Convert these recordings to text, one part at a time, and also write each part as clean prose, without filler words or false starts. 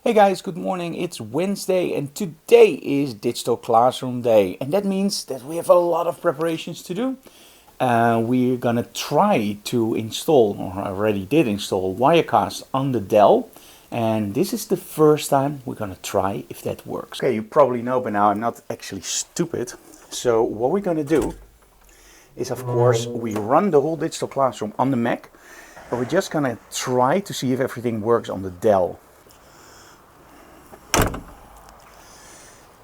Hey guys, good morning. It's Wednesday and today is Digital Classroom Day. And that means that we have a lot of preparations to do. We're gonna try to install, or I already did install, Wirecast on the Dell. And this is the first time we're gonna try if that works. Okay, you probably know by now I'm not actually stupid. So what we're gonna do is, of course, we run the whole Digital Classroom on the Mac. But we're just gonna try to see if everything works on the Dell.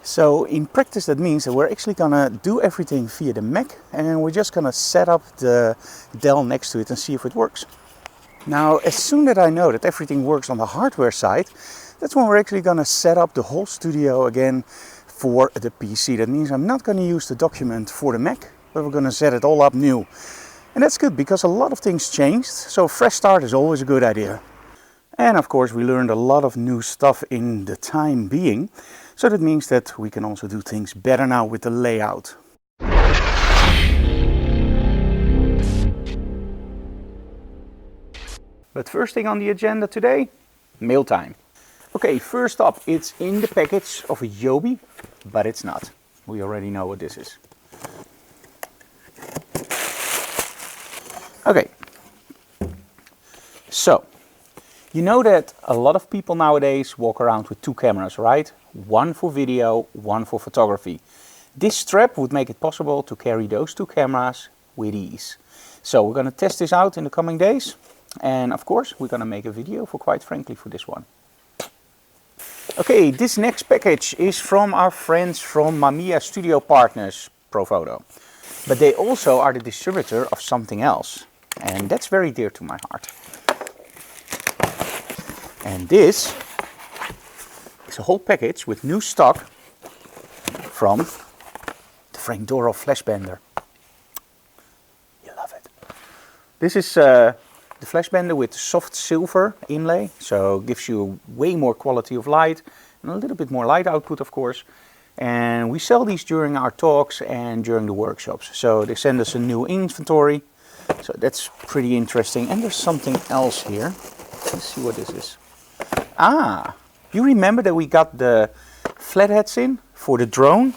So in practice that means that we're actually gonna do everything via the Mac and we're just gonna set up the Dell next to it and see if it works. Now as soon as I know that everything works on the hardware side, that's when we're actually gonna set up the whole studio again for the PC. That means I'm not gonna use the document for the Mac, but we're gonna set it all up new. And that's good because a lot of things changed, so a fresh start is always a good idea. And of course we learned a lot of new stuff in the time being. So that means that we can also do things better now with the layout. But first thing on the agenda today, mail time. Okay, first up, it's in the package of a Yobi, but it's not. We already know what this is. Okay, so you know that a lot of people nowadays walk around with two cameras, right? One for video, one for photography. This strap would make it possible to carry those two cameras with ease. So we're going to test this out in the coming days. And of course, we're going to make a video for quite frankly for this one. Okay, this next package is from our friends from Mamiya Studio Partners, Profoto. But they also are the distributor of something else. And that's very dear to my heart. And this is a whole package with new stock from the Doorhof flash bender. You love it. This is the flash bender with soft silver inlay, so gives you way more quality of light and a little bit more light output, of course. And we sell these during our talks and during the workshops. So they send us a new inventory, so that's pretty interesting. And there's something else here. Let's see what this is. Ah, you remember that we got the flatheads in for the drone?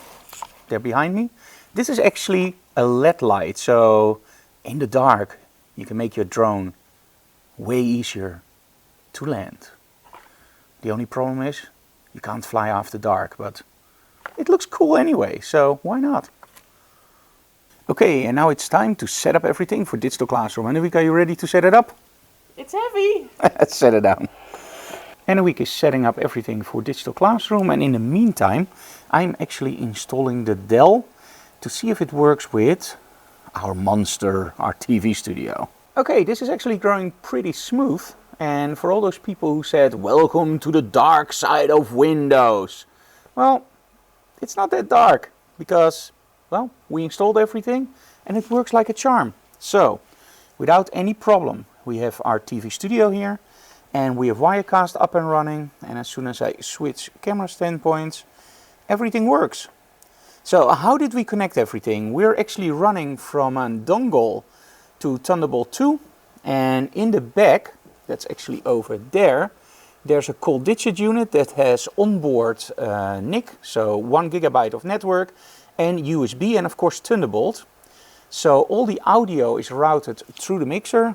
They're behind me. This is actually a LED light, so in the dark you can make your drone way easier to land. The only problem is you can't fly after dark, but it looks cool anyway, so why not? Okay, and now it's time to set up everything for Digital Classroom. Anuvik, are you ready to set it up? It's heavy! Let's set it down. Anuvik is setting up everything for Digital Classroom, and in the meantime I'm actually installing the Dell to see if it works with our monster, our TV studio. Okay, this is actually growing pretty smooth, and for all those people who said welcome to the dark side of Windows, well, it's not that dark because, well, we installed everything and it works like a charm. So without any problem we have our TV studio here. And we have Wirecast up and running, and as soon as I switch camera standpoints, everything works. So how did we connect everything? We're actually running from a dongle to Thunderbolt 2, and in the back, that's actually over there, there's a cold digit unit that has onboard NIC, so 1 GB of network, and USB, and of course Thunderbolt. So all the audio is routed through the mixer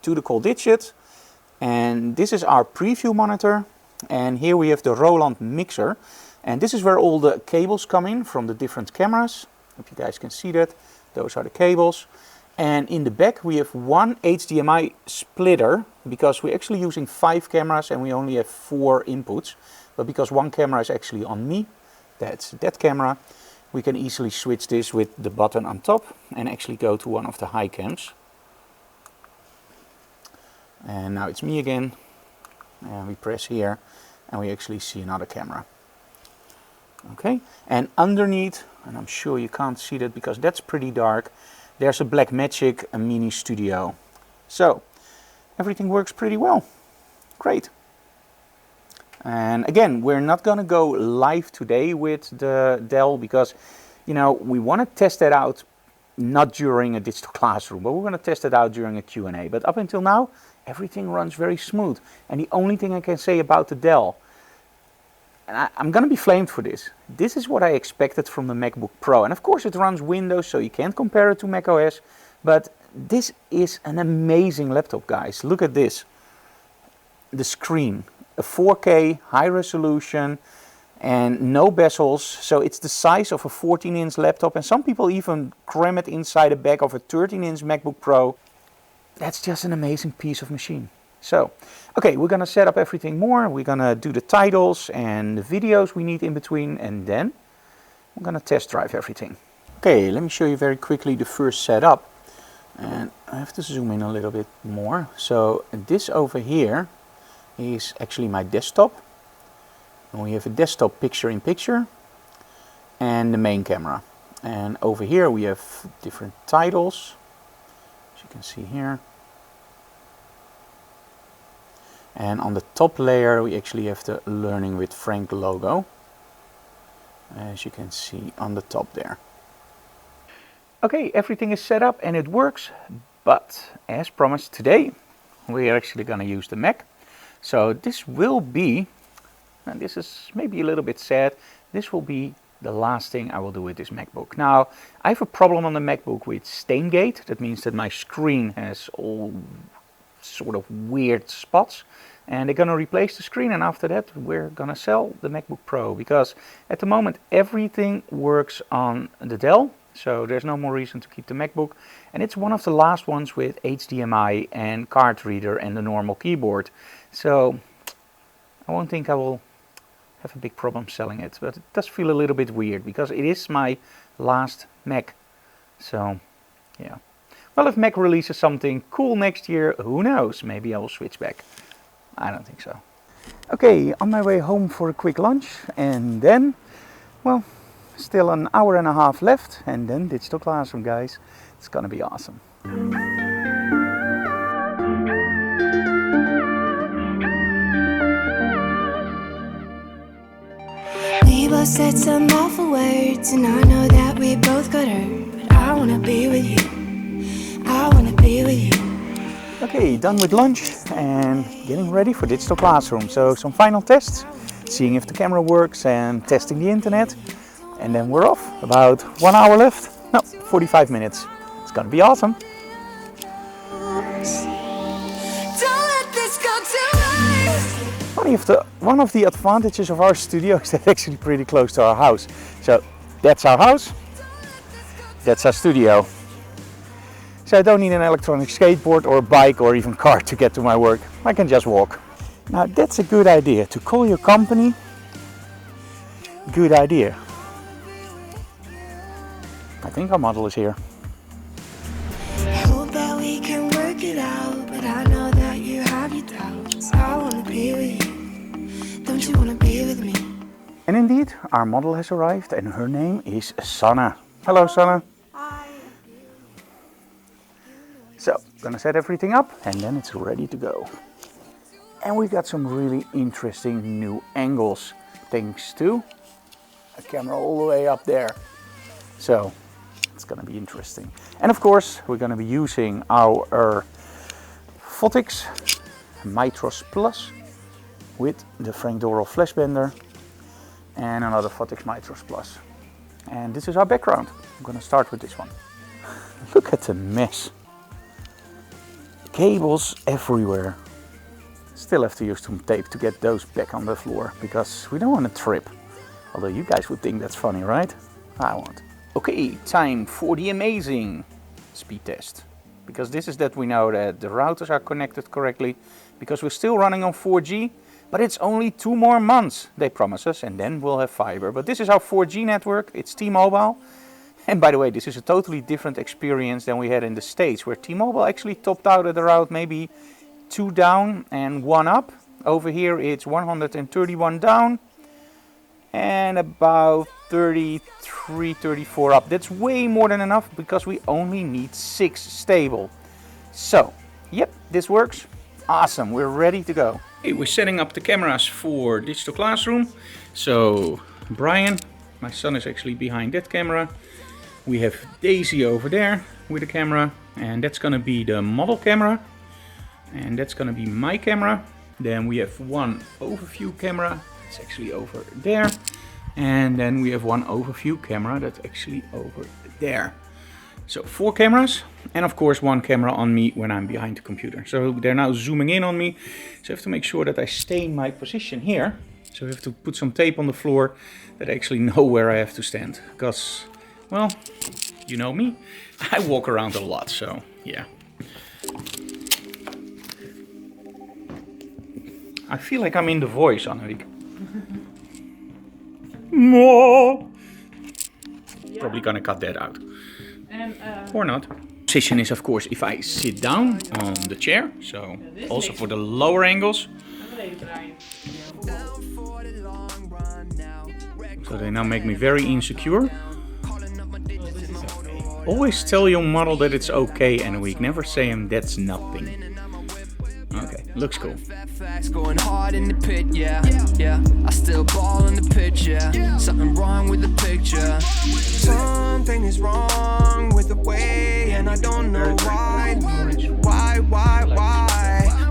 to the cold digit. And this is our preview monitor, and here we have the Roland mixer, and this is where all the cables come in from the different cameras. If you guys can see that, those are the cables. And in the back we have one HDMI splitter, because we're actually using 5 cameras and we only have 4 inputs, but because one camera is actually on me, that's that camera, we can easily switch this with the button on top and actually go to one of the high cams. And now it's me again, and we press here and we actually see another camera. Okay, and underneath, and I'm sure you can't see that because that's pretty dark, there's a Blackmagic Mini Studio. So everything works pretty well. Great. And again, we're not going to go live today with the Dell because, you know, we want to test that out not during a Digital Classroom, but we're going to test it out during a Q&A. But up until now, everything runs very smooth. And the only thing I can say about the Dell, and I'm gonna be flamed for this. This is what I expected from the MacBook Pro. And of course it runs Windows, so you can't compare it to macOS. But this is an amazing laptop, guys. Look at this. The screen, a 4K, high resolution, and no bezels. So it's the size of a 14-inch laptop. And some people even cram it inside the back of a 13-inch MacBook Pro. That's just an amazing piece of machine. So, okay, we're gonna set up everything more. We're gonna do the titles and the videos we need in between, and then we're gonna test drive everything. Okay, let me show you very quickly the first setup. And I have to zoom in a little bit more. So this over here is actually my desktop. And we have a desktop picture-in-picture and the main camera. And over here we have different titles, as you can see here. And on the top layer we actually have the Learning with Frank logo, as you can see on the top there. Okay, everything is set up and it works, but as promised today we are actually going to use the Mac. So this will be, and this is maybe a little bit sad, this will be the last thing I will do with this MacBook. Now, I have a problem on the MacBook with stain gate. That means that my screen has all sort of weird spots. And they're going to replace the screen, and after that we're going to sell the MacBook Pro. Because at the moment everything works on the Dell. So there's no more reason to keep the MacBook. And it's one of the last ones with HDMI and card reader and the normal keyboard. So I won't think I will have a big problem selling it. But it does feel a little bit weird because it is my last Mac. So yeah. Well, if Mac releases something cool next year, who knows? Maybe I will switch back. I don't think so. Okay, on my way home for a quick lunch, and then, well, still an hour and a half left, and then digital classroom, guys. It's gonna be awesome. We both said some awful words, and I know that we both got hurt, but I wanna be with you. I wanna be with you. Okay, done with lunch and getting ready for digital classroom. So some final tests, seeing if the camera works and testing the internet. And then we're off. About 1 hour left. No, 45 minutes. It's gonna be awesome. One of the advantages of our studio is that it's actually pretty close to our house. So that's our house, that's our studio. So I don't need an electronic skateboard or bike or even car to get to my work. I can just walk. Now that's a good idea, to call your company. Good idea. I think our model is here. Hope that we can work it out, but I know that you have your doubts. I wanna be with you. Don't you wanna be with me? And indeed, our model has arrived and her name is Sanna. Hello, Sanna. So, gonna set everything up and then it's ready to go. And we've got some really interesting new angles, thanks to a camera all the way up there. So, it's gonna be interesting. And of course, we're gonna be using our Photix Mitros Plus with the Frank Doorhof flash bender and another Photix Mitros Plus. And this is our background. I'm gonna start with this one. Look at the mess. Cables everywhere. Still have to use some tape to get those back on the floor because we don't want to trip. Although you guys would think that's funny, right? I won't. Okay, time for the amazing speed test. Because this is that we know that the routers are connected correctly. Because we're still running on 4G, but it's only 2 more months, they promise us, and then we'll have fiber. But this is our 4G network, it's T-Mobile. And by the way, this is a totally different experience than we had in the States, where T-Mobile actually topped out at around maybe 2 down and 1 up. Over here it's 131 down and about 33, 34 up. That's way more than enough because we only need 6 stable. So, yep, this works. Awesome, we're ready to go. Hey, we're setting up the cameras for digital classroom. So, Brian, my son, is actually behind that camera. We have Daisy over there with the camera, and that's gonna be the model camera, and that's gonna be my camera. Then we have one overview camera It's actually over there. And then we have one overview camera that's actually over there. So 4 cameras, and of course 1 camera on me when I'm behind the computer. So they're now zooming in on me. So I have to make sure that I stay in my position here. So I have to put some tape on the floor that I actually know where I have to stand. Because, well, you know me, I walk around a lot, so yeah. I feel like I'm in The Voice, Annemiek. No. Yeah. Probably gonna cut that out. Or not. Position is of course if I sit down on the chair, so also for the lower angles. So they now make me very insecure. Always tell your model that it's okay, and we never say him that's nothing. Okay, looks cool. Going hard in the pit, yeah, yeah. I still ball in the pitch, yeah. Something wrong with the picture. Something is wrong with the way, and I don't know why.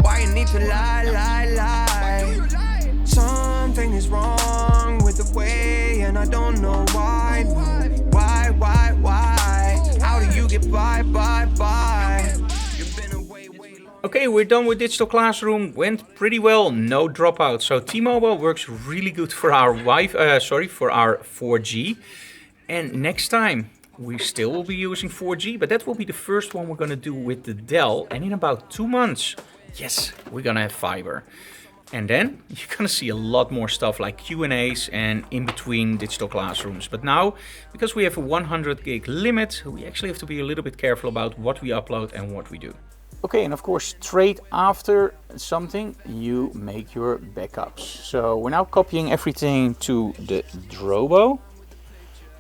Why you need to lie. Something is wrong with the way, and I don't know why. How do you get by? Okay, we're done with Digital Classroom. Went pretty well, no dropouts. So T-Mobile works really good for our for our 4G. And next time we still will be using 4G, but that will be the first one we're gonna do with the Dell. And in about 2 months, yes, we're gonna have fiber. And then you're gonna see a lot more stuff like Q&As and in between Digital Classrooms. But now, because we have a 100 gig limit, we actually have to be a little bit careful about what we upload and what we do. Okay, and of course, straight after something, you make your backups. So we're now copying everything to the Drobo.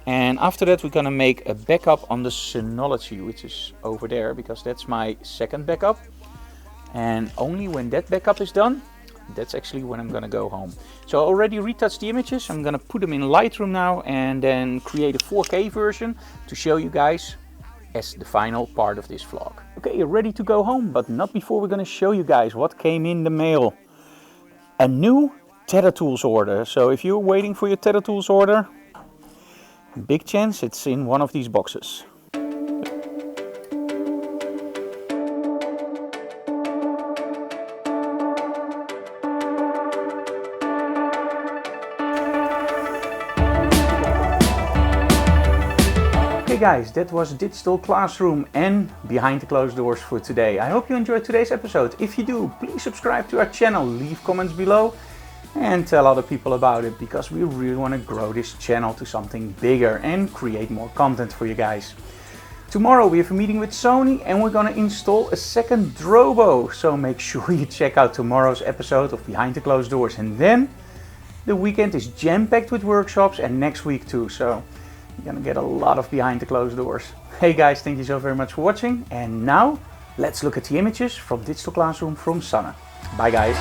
And after that, we're gonna make a backup on the Synology, which is over there, because that's my second backup. And only when that backup is done, that's actually when I'm gonna go home. So I already retouched the images. I'm gonna put them in Lightroom now and then create a 4K version to show you guys as the final part of this vlog. Okay, ready to go home, but not before we're gonna show you guys what came in the mail. A new Tether Tools order. So if you're waiting for your Tether Tools order, big chance it's in one of these boxes. Okay guys, that was Digital Classroom and Behind the Closed Doors for today. I hope you enjoyed today's episode. If you do, please subscribe to our channel, leave comments below and tell other people about it, because we really want to grow this channel to something bigger and create more content for you guys. Tomorrow we have a meeting with Sony and we're going to install a second Drobo. So make sure you check out tomorrow's episode of Behind the Closed Doors. And then the weekend is jam-packed with workshops and next week too. So you're gonna get a lot of Behind the Closed Doors. Hey guys, thank you so very much for watching. And now let's look at the images from Digital Classroom from Sanne. Bye guys.